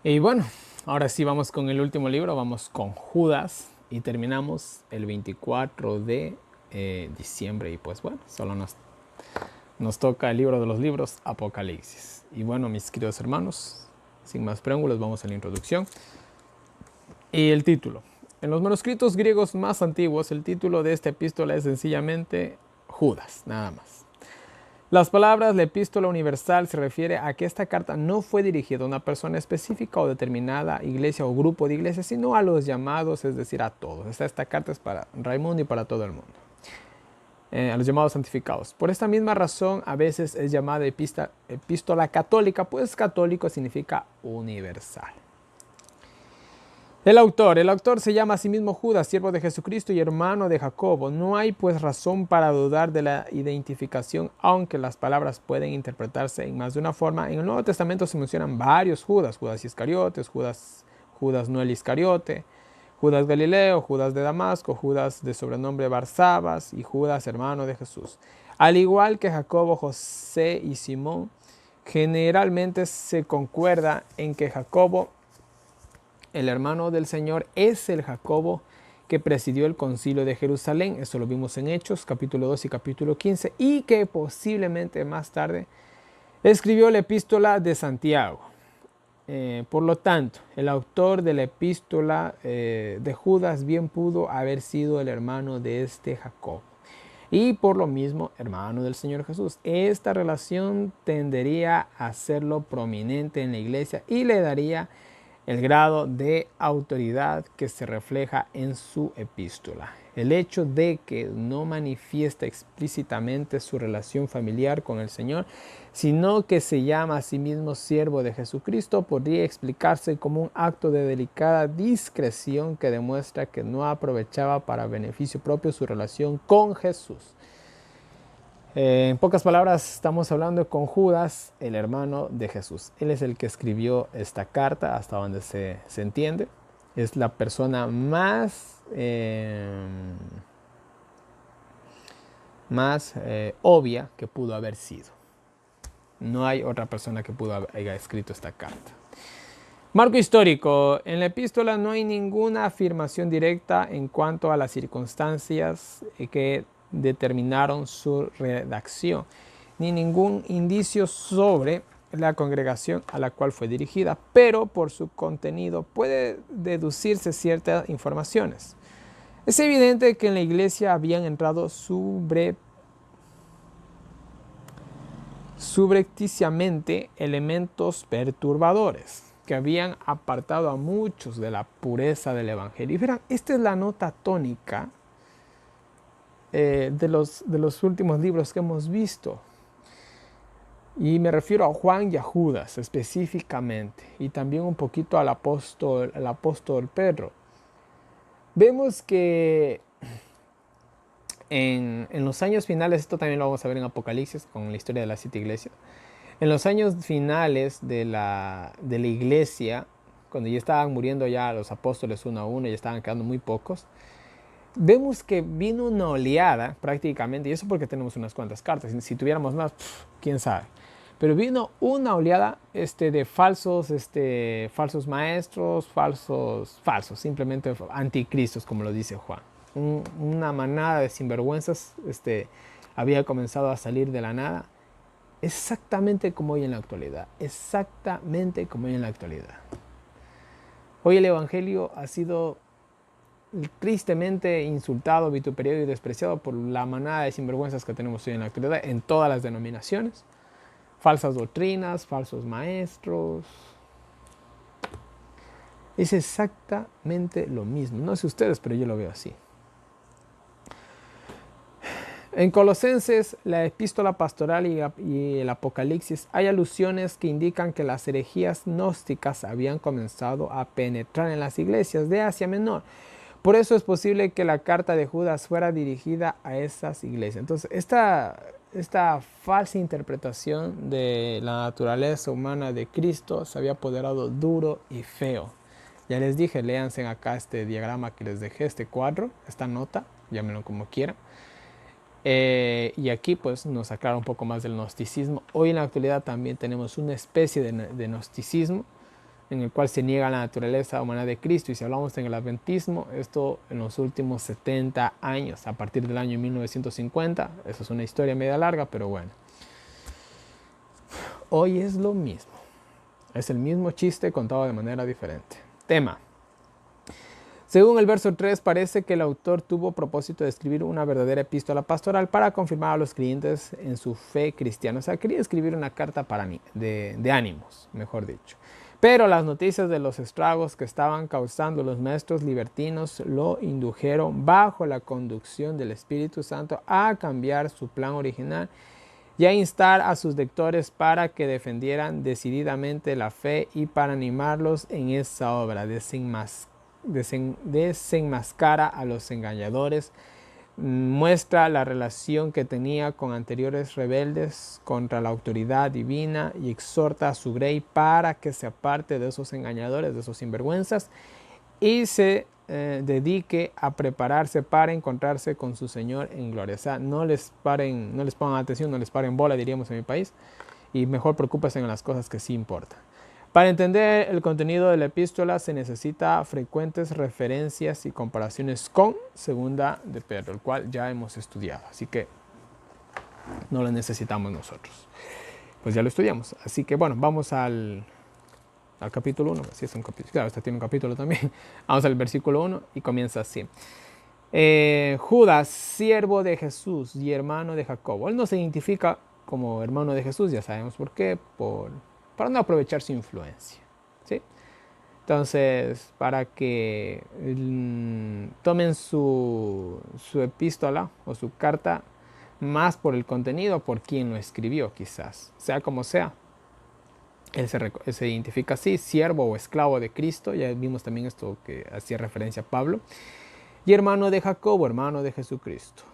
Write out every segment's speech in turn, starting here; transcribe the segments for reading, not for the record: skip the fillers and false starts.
Y bueno, ahora sí vamos con el último libro, vamos con Judas y terminamos el 24 de diciembre. Y pues bueno, solo nos toca el libro de los libros, Apocalipsis. Y bueno, mis queridos hermanos, sin más preámbulos, vamos a la introducción. Y el título. En los manuscritos griegos más antiguos, el título de esta epístola es sencillamente Judas, nada más. Las palabras la epístola universal se refiere a que esta carta no fue dirigida a una persona específica o determinada iglesia o grupo de iglesias, sino a los llamados, es decir, a todos. Esta carta es para Raimundo y para todo el mundo. A los llamados santificados. Por esta misma razón, a veces es llamada epístola católica, pues católico significa universal. El autor se llama a sí mismo Judas, siervo de Jesucristo y hermano de Jacobo. No hay pues razón para dudar de la identificación, aunque las palabras pueden interpretarse en más de una forma. En el Nuevo Testamento se mencionan varios Judas, Judas Iscariotes, Judas no el Iscariote, Judas Galileo, Judas de Damasco, Judas de sobrenombre Barsabas y Judas hermano de Jesús. Al igual que Jacobo, José y Simón, generalmente se concuerda en que Jacobo, el hermano del Señor, es el Jacobo que presidió el concilio de Jerusalén. Eso lo vimos en Hechos, capítulo 2 y capítulo 15, y que posiblemente más tarde escribió la epístola de Santiago. Por lo tanto, el autor de la epístola de Judas bien pudo haber sido el hermano de este Jacobo. Y por lo mismo, hermano del Señor Jesús. Esta relación tendería a hacerlo prominente en la iglesia y le daría el grado de autoridad que se refleja en su epístola. El hecho de que no manifiesta explícitamente su relación familiar con el Señor, sino que se llama a sí mismo siervo de Jesucristo, podría explicarse como un acto de delicada discreción que demuestra que no aprovechaba para beneficio propio su relación con Jesús. En pocas palabras, estamos hablando con Judas, el hermano de Jesús. Él es el que escribió esta carta, hasta donde se entiende. Es la persona más obvia que pudo haber sido. No hay otra persona que pudo haber escrito esta carta. Marco histórico. En la epístola no hay ninguna afirmación directa en cuanto a las circunstancias que determinaron su redacción, ni ningún indicio sobre la congregación a la cual fue dirigida, pero por su contenido puede deducirse ciertas informaciones. Es evidente que en la iglesia habían entrado subrepticiamente elementos perturbadores que habían apartado a muchos de la pureza del evangelio. Y verán, esta es la nota tónica de los últimos libros que hemos visto. Y me refiero a Juan y a Judas específicamente, y también un poquito al apóstol Pedro. Vemos que en los años finales, esto también lo vamos a ver en Apocalipsis con la historia de las 7 iglesias, en los años finales de la iglesia, cuando ya estaban muriendo ya los apóstoles uno a uno, ya estaban quedando muy pocos, vemos que vino una oleada prácticamente, y eso porque tenemos unas cuantas cartas, si tuviéramos más, quién sabe, pero vino una oleada de falsos maestros, falsos, simplemente anticristos, como lo dice Juan. Una manada de sinvergüenzas había comenzado a salir de la nada, exactamente como hoy en la actualidad, exactamente como hoy en la actualidad. Hoy el evangelio ha sido tristemente insultado, vituperiado y despreciado por la manada de sinvergüenzas que tenemos hoy en la actualidad en todas las denominaciones. Falsas doctrinas, falsos maestros. Es exactamente lo mismo. No sé ustedes, pero yo lo veo así. En Colosenses, la epístola pastoral y el Apocalipsis, hay alusiones que indican que las herejías gnósticas habían comenzado a penetrar en las iglesias de Asia Menor. Por eso es posible que la carta de Judas fuera dirigida a esas iglesias. Entonces, esta falsa interpretación de la naturaleza humana de Cristo se había apoderado duro y feo. Ya les dije, léanse acá este diagrama que les dejé, este cuadro, esta nota, llámenlo como quieran. Y aquí pues nos aclara un poco más del gnosticismo. Hoy en la actualidad también tenemos una especie de gnosticismo en el cual se niega la naturaleza humana de Cristo. Y si hablamos en el adventismo, esto en los últimos 70 años, a partir del año 1950, eso es una historia media larga, pero bueno. Hoy es lo mismo, es el mismo chiste contado de manera diferente. Tema. Según el verso 3, parece que el autor tuvo propósito de escribir una verdadera epístola pastoral para confirmar a los creyentes en su fe cristiana. O sea, quería escribir una carta de ánimos, mejor dicho. Pero las noticias de los estragos que estaban causando los maestros libertinos lo indujeron, bajo la conducción del Espíritu Santo, a cambiar su plan original y a instar a sus lectores para que defendieran decididamente la fe y para animarlos en esa obra. Desenmascara a los engañadores, muestra la relación que tenía con anteriores rebeldes contra la autoridad divina y exhorta a su grey para que se aparte de esos engañadores, de esos sinvergüenzas, y se dedique a prepararse para encontrarse con su Señor en gloria. O sea, no les pongan atención, no les paren bola, diríamos en mi país, y mejor preocúpense en las cosas que sí importan. Para entender el contenido de la epístola se necesita frecuentes referencias y comparaciones con Segunda de Pedro, el cual ya hemos estudiado, así que no lo necesitamos nosotros. Pues ya lo estudiamos, así que bueno, vamos al capítulo 1, sí es un capítulo, claro, este tiene un capítulo también. Vamos al versículo 1 y comienza así. Judas, siervo de Jesús y hermano de Jacobo. Él no se identifica como hermano de Jesús, ya sabemos por qué, para no aprovechar su influencia, ¿sí? Entonces, para que tomen su epístola o su carta más por el contenido, por quien lo escribió quizás, sea como sea. Él se identifica así, siervo o esclavo de Cristo, ya vimos también esto que hacía referencia a Pablo, y hermano de Jacobo, hermano de Jesucristo.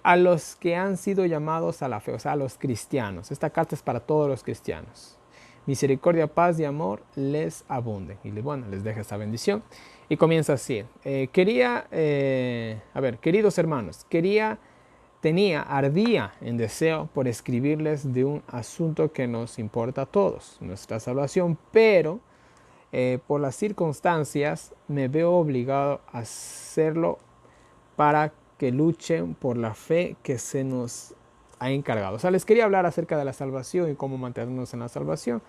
A los que han sido llamados a la fe, o sea, a los cristianos. Esta carta es para todos los cristianos. Misericordia, paz y amor les abunden. Y bueno, les deja esa bendición. Y comienza así. Queridos hermanos, ardía en deseo por escribirles de un asunto que nos importa a todos, nuestra salvación, pero por las circunstancias me veo obligado a hacerlo para que luchen por la fe que se nos ha encargado. O sea, les quería hablar acerca de la salvación y cómo mantenernos en la salvación,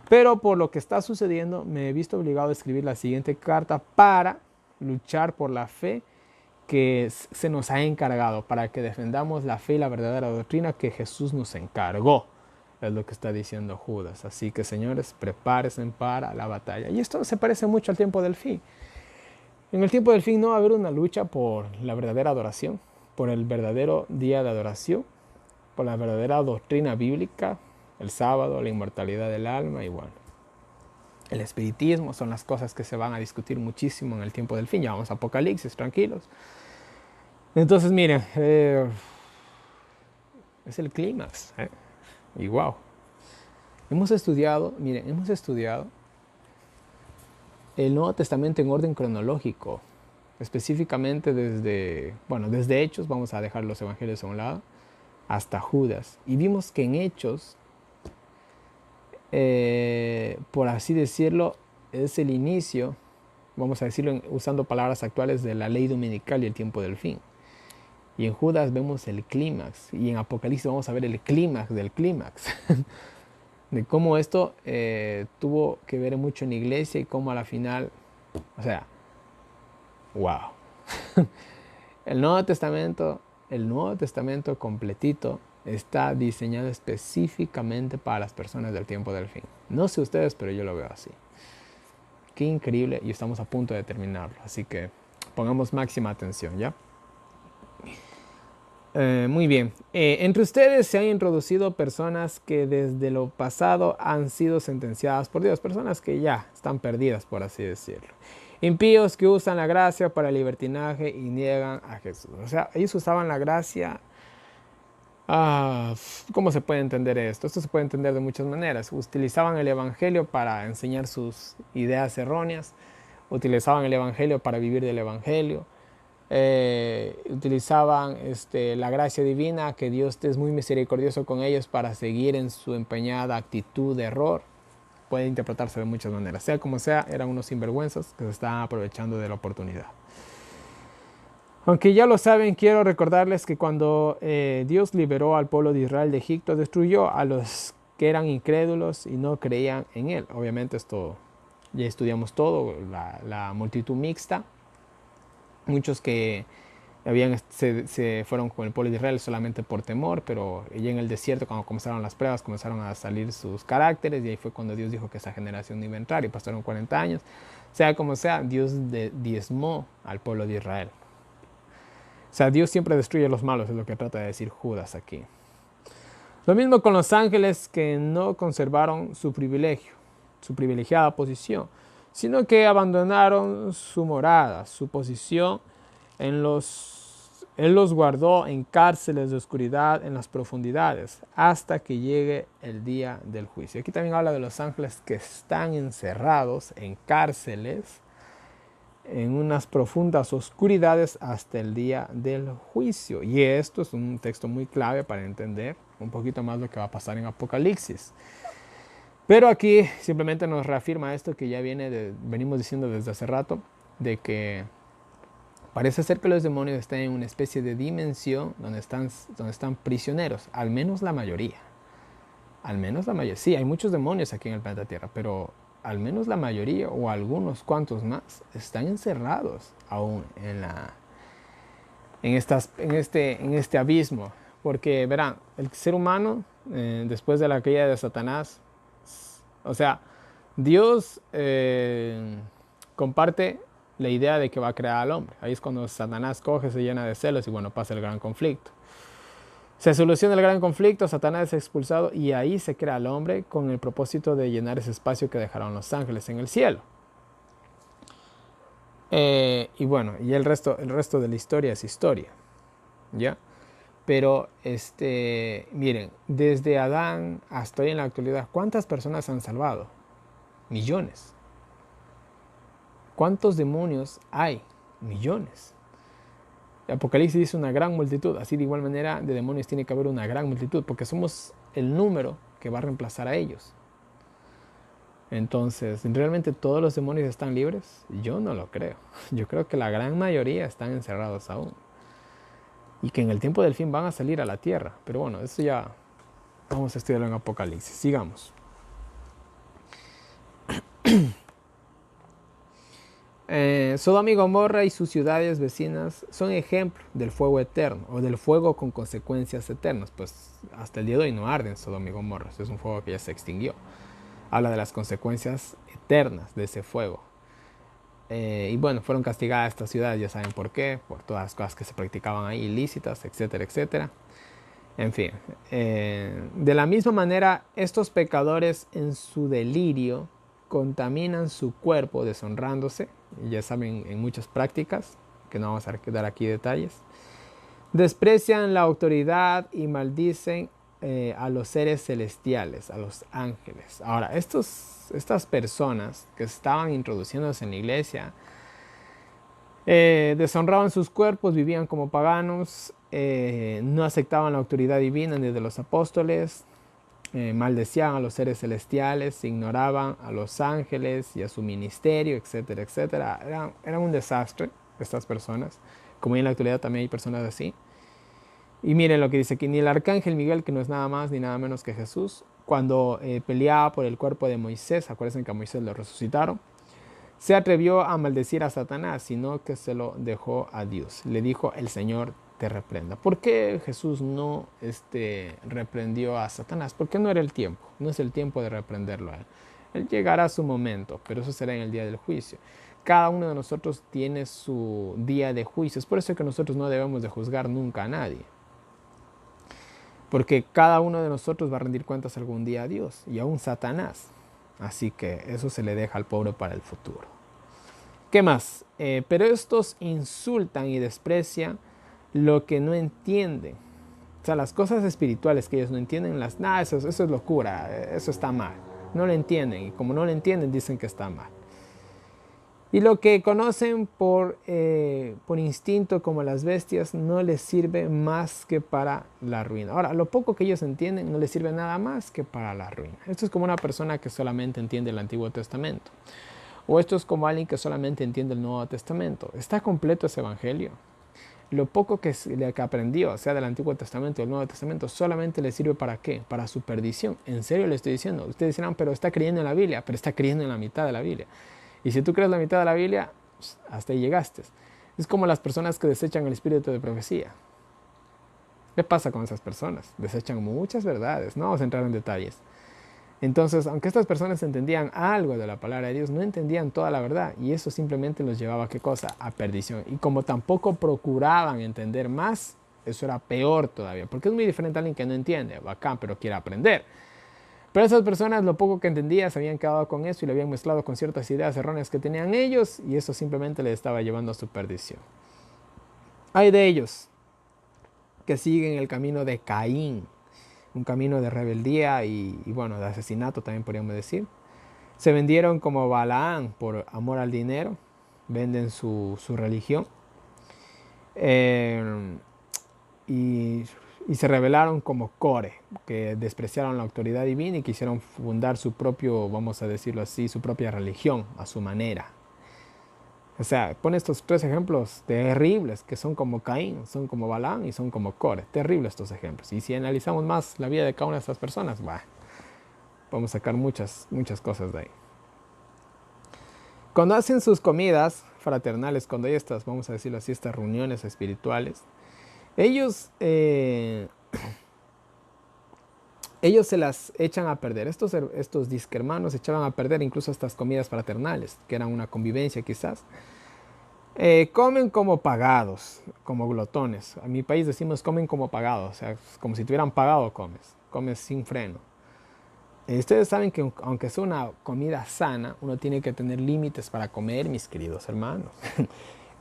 pero por lo que está sucediendo me he visto obligado a escribir la siguiente carta para luchar por la fe que se nos ha encargado, para que defendamos la fe y la verdadera doctrina que Jesús nos encargó. Es lo que está diciendo Judas. Así que, señores, prepárense para la batalla. Y esto se parece mucho al tiempo del fin. En el tiempo del fin no va a haber una lucha por la verdadera adoración, por el verdadero día de adoración, por la verdadera doctrina bíblica, el sábado, la inmortalidad del alma y bueno, el espiritismo son las cosas que se van a discutir muchísimo en el tiempo del fin. Ya vamos a Apocalipsis, tranquilos. Entonces, miren, es el clímax. Y wow. Hemos estudiado el Nuevo Testamento en orden cronológico, específicamente desde Hechos, vamos a dejar los evangelios a un lado, hasta Judas. Y vimos que en Hechos, por así decirlo, es el inicio, vamos a decirlo usando palabras actuales, de la ley dominical y el tiempo del fin. Y en Judas vemos el clímax, y en Apocalipsis vamos a ver el clímax del clímax. De cómo esto tuvo que ver mucho en la iglesia y cómo a la final, o sea, wow. El Nuevo Testamento completito está diseñado específicamente para las personas del tiempo del fin. No sé ustedes, pero yo lo veo así. Qué increíble, y estamos a punto de terminarlo, así que pongamos máxima atención, ¿ya? Muy bien. Entre ustedes se han introducido personas que desde lo pasado han sido sentenciadas por Dios, personas que ya están perdidas, por así decirlo. Impíos que usan la gracia para el libertinaje y niegan a Jesús. O sea, ellos usaban la gracia. ¿Cómo se puede entender esto? Esto se puede entender de muchas maneras. Utilizaban el evangelio para enseñar sus ideas erróneas. Utilizaban el evangelio para vivir del evangelio. Utilizaban la gracia divina, que Dios es muy misericordioso con ellos, para seguir en su empeñada actitud de error. puede interpretarse de muchas maneras. Sea como sea, eran unos sinvergüenzas que se estaban aprovechando de la oportunidad. Aunque ya lo saben, quiero recordarles que cuando Dios liberó al pueblo de Israel de Egipto, destruyó a los que eran incrédulos y no creían en Él. Obviamente esto ya estudiamos todo, la multitud mixta. Muchos que se fueron con el pueblo de Israel solamente por temor, pero ya en el desierto, cuando comenzaron las pruebas, comenzaron a salir sus caracteres, y ahí fue cuando Dios dijo que esa generación no iba a entrar, y pasaron 40 años. Sea como sea, Dios diezmó al pueblo de Israel. O sea, Dios siempre destruye a los malos, es lo que trata de decir Judas aquí. Lo mismo con los ángeles, que no conservaron su privilegio, su privilegiada posición, sino que abandonaron su morada, su posición. Él los guardó en cárceles de oscuridad en las profundidades, hasta que llegue el día del juicio. Aquí también habla de los ángeles que están encerrados en cárceles, en unas profundas oscuridades hasta el día del juicio. Y esto es un texto muy clave para entender un poquito más lo que va a pasar en Apocalipsis. Pero aquí simplemente nos reafirma esto que ya venimos diciendo desde hace rato, de que parece ser que los demonios están en una especie de dimensión donde están prisioneros, al menos la mayoría. Al menos la mayoría. Sí, hay muchos demonios aquí en el planeta Tierra, pero al menos la mayoría o algunos cuantos más están encerrados aún en este abismo. Porque verán, el ser humano, después de la caída de Satanás, o sea, Dios comparte la idea de que va a crear al hombre. Ahí es cuando Satanás coge, se llena de celos y bueno, pasa el gran conflicto. Se soluciona el gran conflicto, Satanás es expulsado y ahí se crea al hombre con el propósito de llenar ese espacio que dejaron los ángeles en el cielo. Y bueno, y el resto de la historia es historia, ¿ya? Pero miren, desde Adán hasta hoy en la actualidad, ¿cuántas personas han salvado? Millones. ¿Cuántos demonios hay? Millones. El Apocalipsis dice una gran multitud. Así de igual manera de demonios tiene que haber una gran multitud, porque somos el número que va a reemplazar a ellos. Entonces, ¿realmente todos los demonios están libres? Yo no lo creo. Yo creo que la gran mayoría están encerrados aún. Y que en el tiempo del fin van a salir a la tierra. Pero bueno, eso ya vamos a estudiarlo en Apocalipsis. Sigamos. Sodoma y Gomorra y sus ciudades vecinas son ejemplo del fuego eterno o del fuego con consecuencias eternas. Pues hasta el día de hoy no arden Sodoma y Gomorra. Es un fuego que ya se extinguió. Habla de las consecuencias eternas de ese fuego. Y bueno, fueron castigadas estas ciudades, ya saben por qué, por todas las cosas que se practicaban ahí, ilícitas, etcétera, etcétera. En fin, de la misma manera, estos pecadores en su delirio contaminan su cuerpo deshonrándose, ya saben, en muchas prácticas, que no vamos a dar aquí detalles. Desprecian la autoridad y maldicen a los seres celestiales, a los ángeles. Ahora, estas personas que estaban introduciéndose en la iglesia deshonraban sus cuerpos, vivían como paganos, no aceptaban la autoridad divina ni de los apóstoles, maldecían a los seres celestiales, ignoraban a los ángeles y a su ministerio, etcétera, etcétera. Eran un desastre estas personas, como en la actualidad también hay personas así. Y miren lo que dice aquí, ni el arcángel Miguel, que no es nada más ni nada menos que Jesús, cuando peleaba por el cuerpo de Moisés, acuérdense que a Moisés lo resucitaron, se atrevió a maldecir a Satanás, sino que se lo dejó a Dios. Le dijo, el Señor te reprenda. ¿Por qué Jesús no reprendió a Satanás? Porque no era el tiempo, no es el tiempo de reprenderlo a él. Él llegará a su momento, pero eso será en el día del juicio. Cada uno de nosotros tiene su día de juicio. Es por eso que nosotros no debemos de juzgar nunca a nadie. Porque cada uno de nosotros va a rendir cuentas algún día a Dios y aún Satanás. Así que eso se le deja al pobre para el futuro. ¿Qué más? Pero estos insultan y desprecian lo que no entienden. O sea, las cosas espirituales que ellos no entienden, eso es locura, eso está mal. No lo entienden y como no lo entienden dicen que está mal. Y lo que conocen por instinto como las bestias no les sirve más que para la ruina. Ahora, lo poco que ellos entienden no les sirve nada más que para la ruina. Esto es como una persona que solamente entiende el Antiguo Testamento. O esto es como alguien que solamente entiende el Nuevo Testamento. ¿Está completo ese evangelio? Lo poco que aprendió, sea del Antiguo Testamento o del Nuevo Testamento, solamente le sirve para ¿qué? Para su perdición. En serio le estoy diciendo. Ustedes dirán, pero está creyendo en la Biblia, pero está creyendo en la mitad de la Biblia. Y si tú crees la mitad de la Biblia, hasta ahí llegaste. Es como las personas que desechan el espíritu de profecía. ¿Qué pasa con esas personas? Desechan muchas verdades. No vamos a entrar en detalles. Entonces, aunque estas personas entendían algo de la palabra de Dios, no entendían toda la verdad. Y eso simplemente los llevaba ¿a qué cosa? A perdición. Y como tampoco procuraban entender más, eso era peor todavía. Porque es muy diferente a alguien que no entiende, bacán, pero quiere aprender. Pero esas personas, lo poco que entendían, se habían quedado con eso y lo habían mezclado con ciertas ideas erróneas que tenían ellos, y eso simplemente les estaba llevando a su perdición. Hay de ellos que siguen el camino de Caín, un camino de rebeldía y bueno, de asesinato también podríamos decir. Se vendieron como Balaán por amor al dinero, venden su religión. Y se rebelaron como Core, que despreciaron la autoridad divina y quisieron fundar su propio, vamos a decirlo así, su propia religión a su manera. O sea, pone estos tres ejemplos terribles que son como Caín, son como Balaam y son como Core. Terribles estos ejemplos. Y si analizamos más la vida de cada una de estas personas, podemos sacar muchas cosas de ahí. Cuando hacen sus comidas fraternales, cuando hay estas, vamos a decirlo así, estas reuniones espirituales, ellos se las echan a perder. Estos disque hermanos echaban a perder incluso estas comidas fraternales, que eran una convivencia quizás. Comen como pagados, como glotones. En mi país decimos comen como pagados, o sea, como si tuvieran pagado comes sin freno. Ustedes saben que aunque sea una comida sana, uno tiene que tener límites para comer, mis queridos hermanos.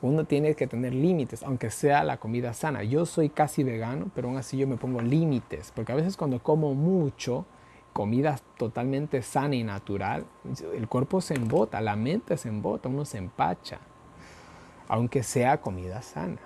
Uno tiene que tener límites, aunque sea la comida sana. Yo soy casi vegano, pero aún así yo me pongo límites, porque a veces cuando como mucho, comida totalmente sana y natural, el cuerpo se embota, la mente se embota, uno se empacha, aunque sea comida sana.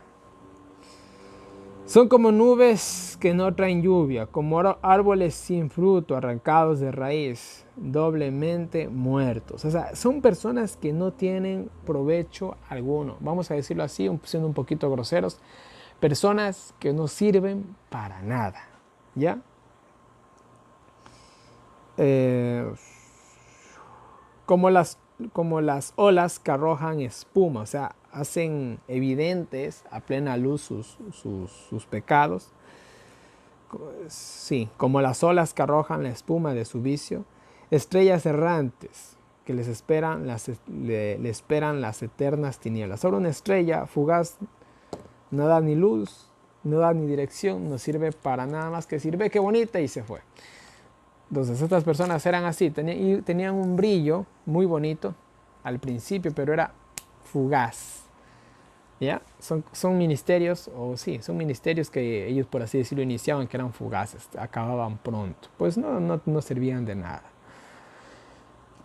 Son como nubes que no traen lluvia, como árboles sin fruto, arrancados de raíz, doblemente muertos. O sea, son personas que no tienen provecho alguno. Vamos a decirlo así, siendo un poquito groseros. Personas que no sirven para nada. ¿Ya? Como las olas que arrojan espuma, o sea, hacen evidentes a plena luz sus pecados. Sí, como las olas que arrojan la espuma de su vicio, estrellas errantes que le esperan las eternas tinieblas. Ahora una estrella fugaz no da ni luz, no da ni dirección, no sirve para nada más que sirve, qué bonita, y se fue. Entonces estas personas eran así, tenían un brillo muy bonito al principio, pero era fugaz. ¿Ya? Son ministerios, son ministerios que ellos, por así decirlo, iniciaban, que eran fugaces, acababan pronto. Pues no servían de nada.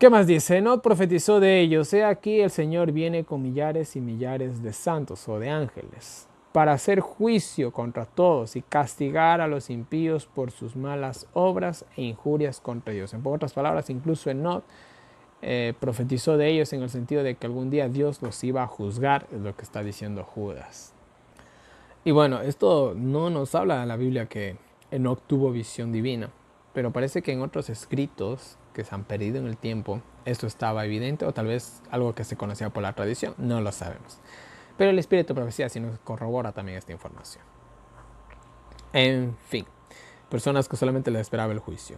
¿Qué más dice? Enod profetizó de ellos: he aquí el Señor viene con millares y millares de santos o de ángeles, para hacer juicio contra todos y castigar a los impíos por sus malas obras e injurias contra Dios. En otras palabras, incluso Enod profetizó de ellos en el sentido de que algún día Dios los iba a juzgar, es lo que está diciendo Judas. Y bueno, esto no nos habla de la Biblia que Enoc tuvo visión divina, pero parece que en otros escritos que se han perdido en el tiempo, esto estaba evidente, o tal vez algo que se conocía por la tradición, no lo sabemos. Pero el espíritu de profecía sí nos corrobora también esta información. En fin, personas que solamente les esperaba el juicio.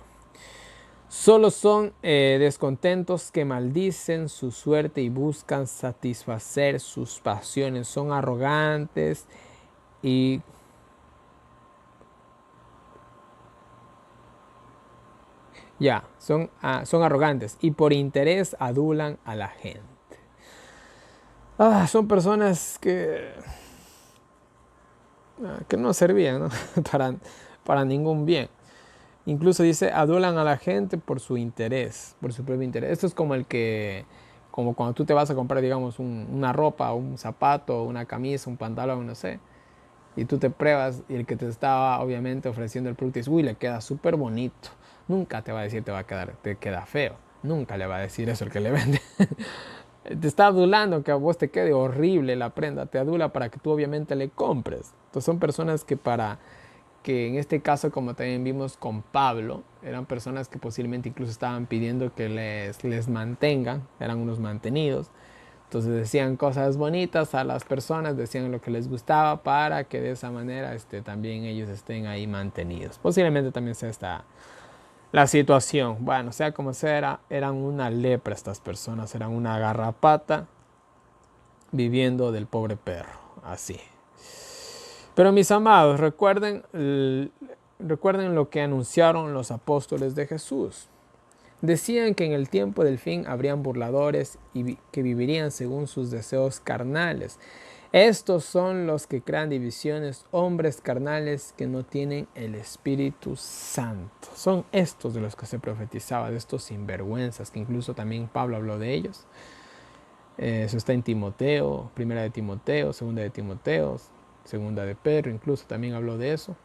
Solo son descontentos que maldicen su suerte y buscan satisfacer sus pasiones. Son arrogantes y son arrogantes y por interés adulan a la gente. Son personas que no servían, ¿no? para ningún bien. Incluso dice, adulan a la gente por su interés, por su propio interés. Esto es como el que Como cuando tú te vas a comprar, digamos, una ropa, un zapato, una camisa, un pantalón, no sé. Y tú te pruebas y el que te estaba obviamente ofreciendo el producto dice, uy, le queda súper bonito. Nunca te va a decir te queda feo. Nunca le va a decir eso el que le vende. Te está adulando que a vos te quede horrible la prenda. Te adula para que tú obviamente le compres. Entonces son personas que en este caso, como también vimos con Pablo, eran personas que posiblemente incluso estaban pidiendo que les mantengan, eran unos mantenidos. Entonces decían cosas bonitas a las personas, decían lo que les gustaba para que de esa manera también ellos estén ahí mantenidos. Posiblemente también sea esta la situación. Bueno, sea como sea, eran una lepra estas personas, eran una garrapata viviendo del pobre perro, así. Pero mis amados, recuerden lo que anunciaron los apóstoles de Jesús. Decían que en el tiempo del fin habrían burladores y que vivirían según sus deseos carnales. Estos son los que crean divisiones, hombres carnales que no tienen el Espíritu Santo. Son estos de los que se profetizaba, de estos sinvergüenzas, que incluso también Pablo habló de ellos. Eso está en Timoteo, primera de Timoteo, segunda de Timoteo, segunda de Pedro, incluso también habló de eso.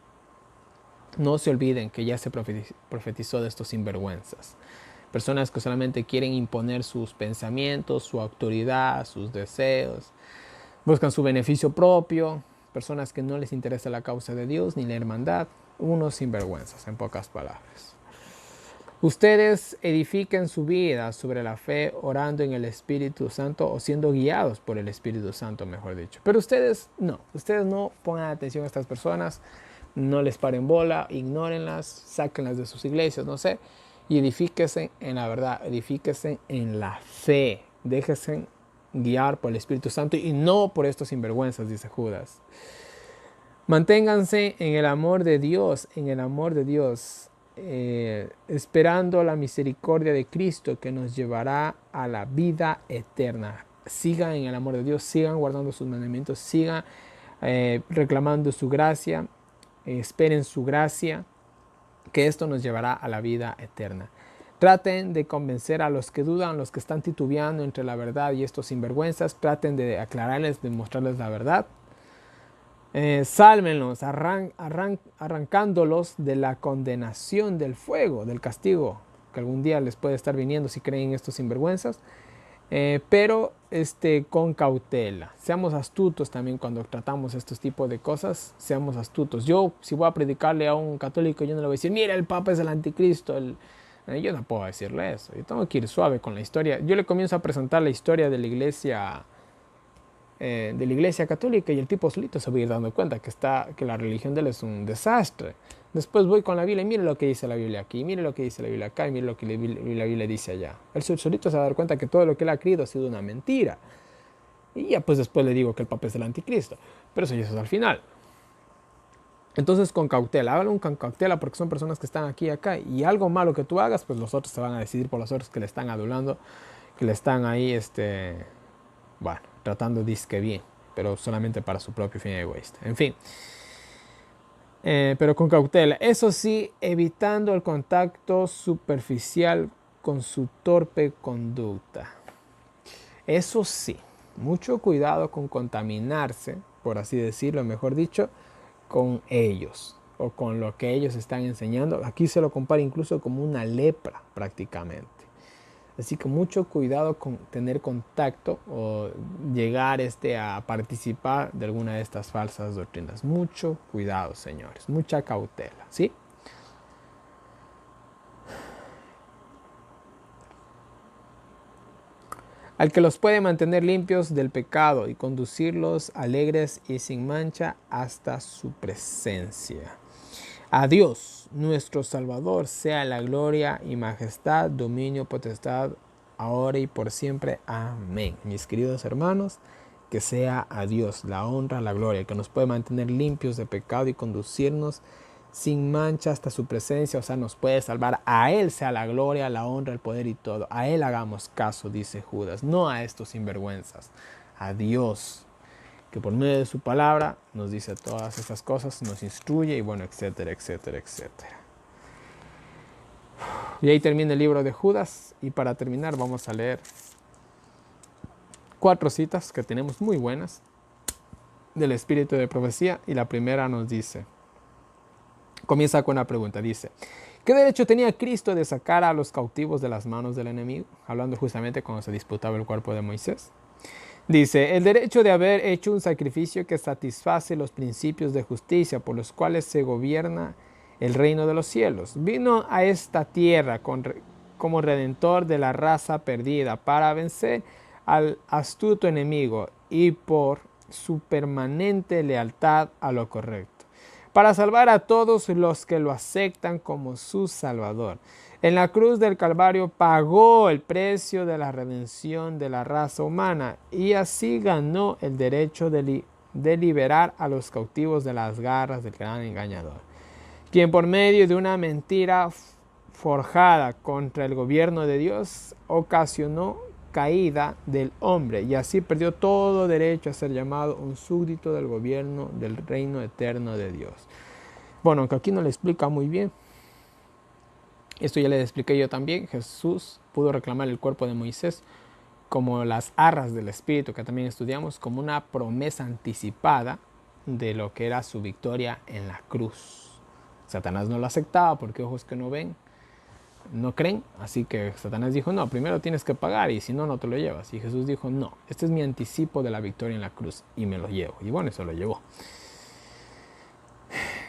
No se olviden que ya se profetizó de estos sinvergüenzas. Personas que solamente quieren imponer sus pensamientos, su autoridad, sus deseos. Buscan su beneficio propio. Personas que no les interesa la causa de Dios ni la hermandad. Unos sinvergüenzas, en pocas palabras. Ustedes edifiquen su vida sobre la fe, orando en el Espíritu Santo o siendo guiados por el Espíritu Santo, mejor dicho. Pero ustedes no pongan atención a estas personas, no les paren bola, ignórenlas, sáquenlas de sus iglesias, no sé, y edifíquense en la verdad, edifíquense en la fe, déjense guiar por el Espíritu Santo y no por estos sinvergüenzas, dice Judas. Manténganse en el amor de Dios, esperando la misericordia de Cristo que nos llevará a la vida eterna. Sigan en el amor de Dios, sigan guardando sus mandamientos, sigan reclamando su gracia, esperen su gracia, que esto nos llevará a la vida eterna. Traten de convencer a los que dudan, los que están titubeando entre la verdad y estos sinvergüenzas. Traten de aclararles, de mostrarles la verdad. Sálvenlos, arrancándolos de la condenación del fuego, del castigo que algún día les puede estar viniendo si creen estos sinvergüenzas. Pero con cautela. Seamos astutos también cuando tratamos estos tipos de cosas. Seamos astutos. Yo, si voy a predicarle a un católico, yo no le voy a decir, mira, el Papa es el anticristo. Yo no puedo decirle eso. Yo tengo que ir suave con la historia. Yo le comienzo a presentar la historia de la iglesia católica y el tipo solito se va a ir dando cuenta que la religión de él es un desastre. Después voy con la Biblia y mire lo que dice la Biblia aquí, mire lo que dice la Biblia acá y mire lo que la Biblia dice allá. Él solito se va a dar cuenta que todo lo que él ha creído ha sido una mentira. Y ya pues después le digo que el Papa es el anticristo. Pero eso ya es al final. Entonces con cautela, hágalo con cautela porque son personas que están aquí y acá. Y algo malo que tú hagas, pues los otros se van a decidir por los otros que le están adulando, que le están ahí, bueno, tratando disque bien, pero solamente para su propio fin egoísta. En fin. Pero con cautela. Eso sí, evitando el contacto superficial con su torpe conducta. Eso sí, mucho cuidado con contaminarse, por así decirlo, mejor dicho, con ellos o con lo que ellos están enseñando. Aquí se lo compara incluso como una lepra prácticamente. Así que mucho cuidado con tener contacto o llegar a participar de alguna de estas falsas doctrinas. Mucho cuidado, señores. Mucha cautela, ¿sí? Al que los puede mantener limpios del pecado y conducirlos alegres y sin mancha hasta su presencia. A Dios, nuestro Salvador, sea la gloria y majestad, dominio, potestad, ahora y por siempre. Amén. Mis queridos hermanos, que sea a Dios la honra, la gloria, que nos puede mantener limpios de pecado y conducirnos sin mancha hasta su presencia, o sea, nos puede salvar. A Él sea la gloria, la honra, el poder y todo. A Él hagamos caso, dice Judas, no a estos sinvergüenzas. A Dios, que por medio de su palabra nos dice todas esas cosas, nos instruye y bueno, etcétera, etcétera, etcétera. Y ahí termina el libro de Judas y para terminar vamos a leer 4 citas que tenemos muy buenas del espíritu de profecía, y la primera nos dice, comienza con una pregunta, dice, ¿qué derecho tenía Cristo de sacar a los cautivos de las manos del enemigo? Hablando justamente cuando se disputaba el cuerpo de Moisés. Dice, el derecho de haber hecho un sacrificio que satisface los principios de justicia por los cuales se gobierna el reino de los cielos. Vino a esta tierra como redentor de la raza perdida para vencer al astuto enemigo y por su permanente lealtad a lo correcto, para salvar a todos los que lo aceptan como su Salvador. En la cruz del Calvario pagó el precio de la redención de la raza humana y así ganó el derecho de liberar a los cautivos de las garras del gran engañador, quien por medio de una mentira forjada contra el gobierno de Dios ocasionó caída del hombre y así perdió todo derecho a ser llamado un súbdito del gobierno del reino eterno de Dios. Bueno, aunque aquí no le explica muy bien, esto ya le expliqué yo también. Jesús pudo reclamar el cuerpo de Moisés como las arras del Espíritu, que también estudiamos, como una promesa anticipada de lo que era su victoria en la cruz. Satanás no lo aceptaba porque ojos que no ven, no creen. Así que Satanás dijo, no, primero tienes que pagar y si no, no te lo llevas. Y Jesús dijo, no, este es mi anticipo de la victoria en la cruz y me lo llevo. Y bueno, eso lo llevó.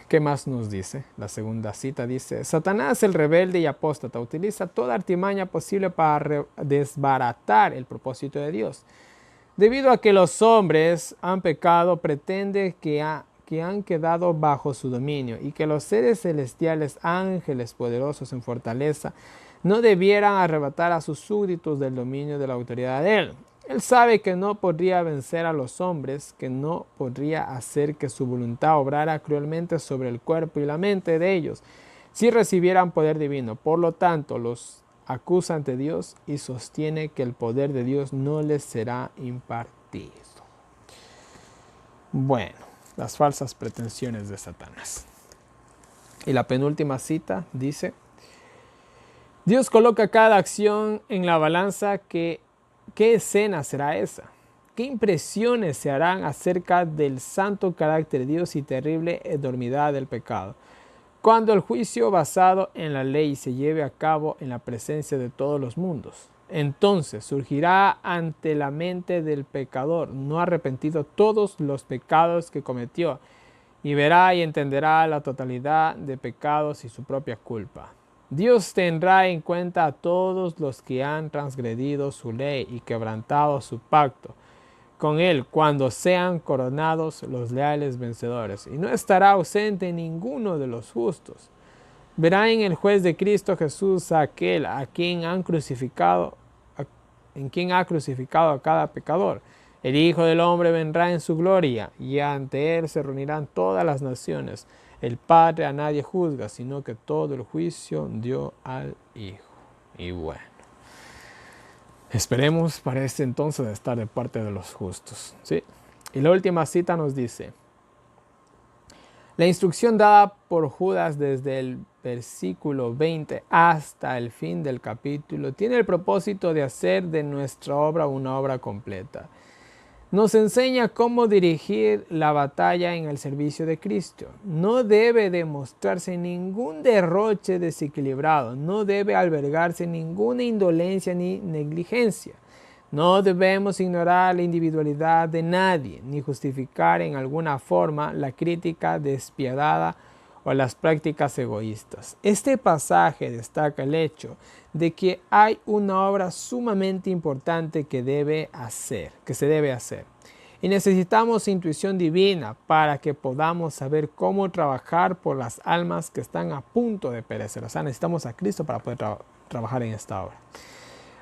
¿Qué más nos dice? La segunda cita dice, Satanás, el rebelde y apóstata, utiliza toda artimaña posible para desbaratar el propósito de Dios. Debido a que los hombres han pecado, pretende que han quedado bajo su dominio y que los seres celestiales, ángeles poderosos en fortaleza, no debieran arrebatar a sus súbditos del dominio de la autoridad de él. Él sabe que no podría vencer a los hombres, que no podría hacer que su voluntad obrara cruelmente sobre el cuerpo y la mente de ellos, si recibieran poder divino. Por lo tanto, los acusa ante Dios y sostiene que el poder de Dios no les será impartido. Bueno, las falsas pretensiones de Satanás. Y la penúltima cita dice, Dios coloca cada acción en la balanza. ¿Qué escena será esa? ¿Qué impresiones se harán acerca del santo carácter de Dios y terrible enormidad del pecado? Cuando el juicio basado en la ley se lleve a cabo en la presencia de todos los mundos, entonces surgirá ante la mente del pecador no arrepentido todos los pecados que cometió y verá y entenderá la totalidad de pecados y su propia culpa. Dios tendrá en cuenta a todos los que han transgredido su ley y quebrantado su pacto con él cuando sean coronados los leales vencedores, y no estará ausente ninguno de los justos. Verá en el juez de Cristo Jesús a aquel en quien ha crucificado a cada pecador. El Hijo del Hombre vendrá en su gloria y ante él se reunirán todas las naciones. El Padre a nadie juzga, sino que todo el juicio dio al Hijo. Y bueno, esperemos para este entonces estar de parte de los justos, ¿sí? Y la última cita nos dice, la instrucción dada por Judas desde el versículo 20 hasta el fin del capítulo tiene el propósito de hacer de nuestra obra una obra completa. Nos enseña cómo dirigir la batalla en el servicio de Cristo. No debe demostrarse ningún derroche desequilibrado, no debe albergarse ninguna indolencia ni negligencia. No debemos ignorar la individualidad de nadie, ni justificar en alguna forma la crítica despiadada o las prácticas egoístas. Este pasaje destaca el hecho de que hay una obra sumamente importante que se debe hacer. Y necesitamos intuición divina para que podamos saber cómo trabajar por las almas que están a punto de perecer. O sea, necesitamos a Cristo para poder trabajar en esta obra.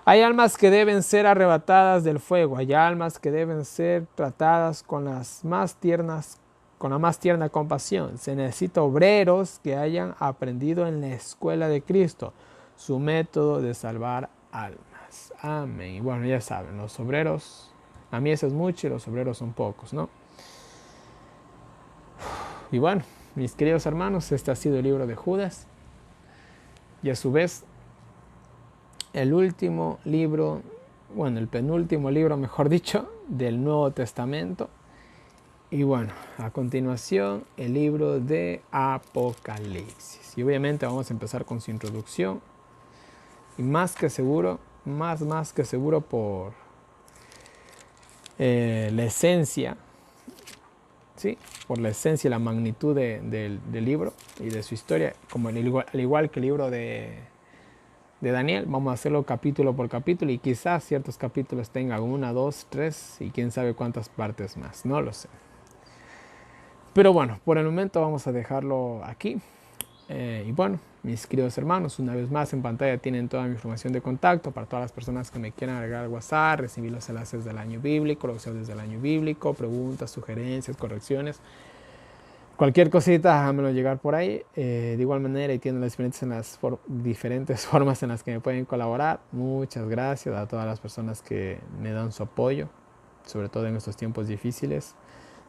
Hay almas que deben ser arrebatadas del fuego. Hay almas que deben ser tratadas con la más tierna compasión. Se necesita obreros que hayan aprendido en la escuela de Cristo su método de salvar almas. Amén. Y bueno, ya saben, los obreros, la mies es mucho y los obreros son pocos, ¿no? Y bueno, mis queridos hermanos, este ha sido el libro de Judas. Y a su vez, el último libro bueno, el penúltimo libro, mejor dicho, del Nuevo Testamento. Y bueno, a continuación el libro de Apocalipsis. Y obviamente vamos a empezar con su introducción. Y más que seguro, más que seguro por la esencia, ¿sí? Por la esencia y la magnitud del libro y de su historia, como al igual que el libro de Daniel, vamos a hacerlo capítulo por capítulo y quizás ciertos capítulos tengan 1, 2, 3 y quién sabe cuántas partes más, no lo sé. Pero bueno, por el momento vamos a dejarlo aquí. Y bueno, mis queridos hermanos, una vez más en pantalla tienen toda mi información de contacto para todas las personas que me quieran agregar al WhatsApp, recibir los enlaces del año bíblico, los audios del año bíblico, preguntas, sugerencias, correcciones. Cualquier cosita, háganmelo llegar por ahí. De igual manera, y tienen las diferentes formas en las que me pueden colaborar. Muchas gracias a todas las personas que me dan su apoyo, sobre todo en estos tiempos difíciles,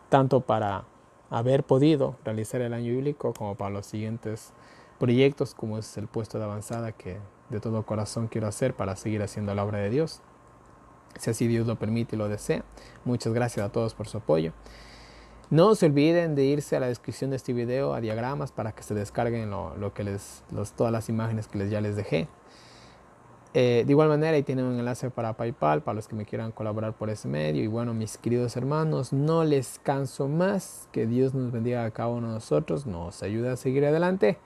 tanto para haber podido realizar el año bíblico como para los siguientes proyectos, como es el puesto de avanzada que de todo corazón quiero hacer para seguir haciendo la obra de Dios, si así Dios lo permite y lo desea. Muchas gracias a todos por su apoyo. No se olviden de irse a la descripción de este video, a diagramas, para que se descarguen todas las imágenes que ya les dejé. De igual manera, ahí tienen un enlace para PayPal, para los que me quieran colaborar por ese medio. Y bueno, mis queridos hermanos, no les canso más. Que Dios nos bendiga a cada uno de nosotros, nos ayude a seguir adelante.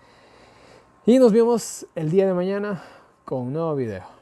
Y nos vemos el día de mañana con un nuevo video.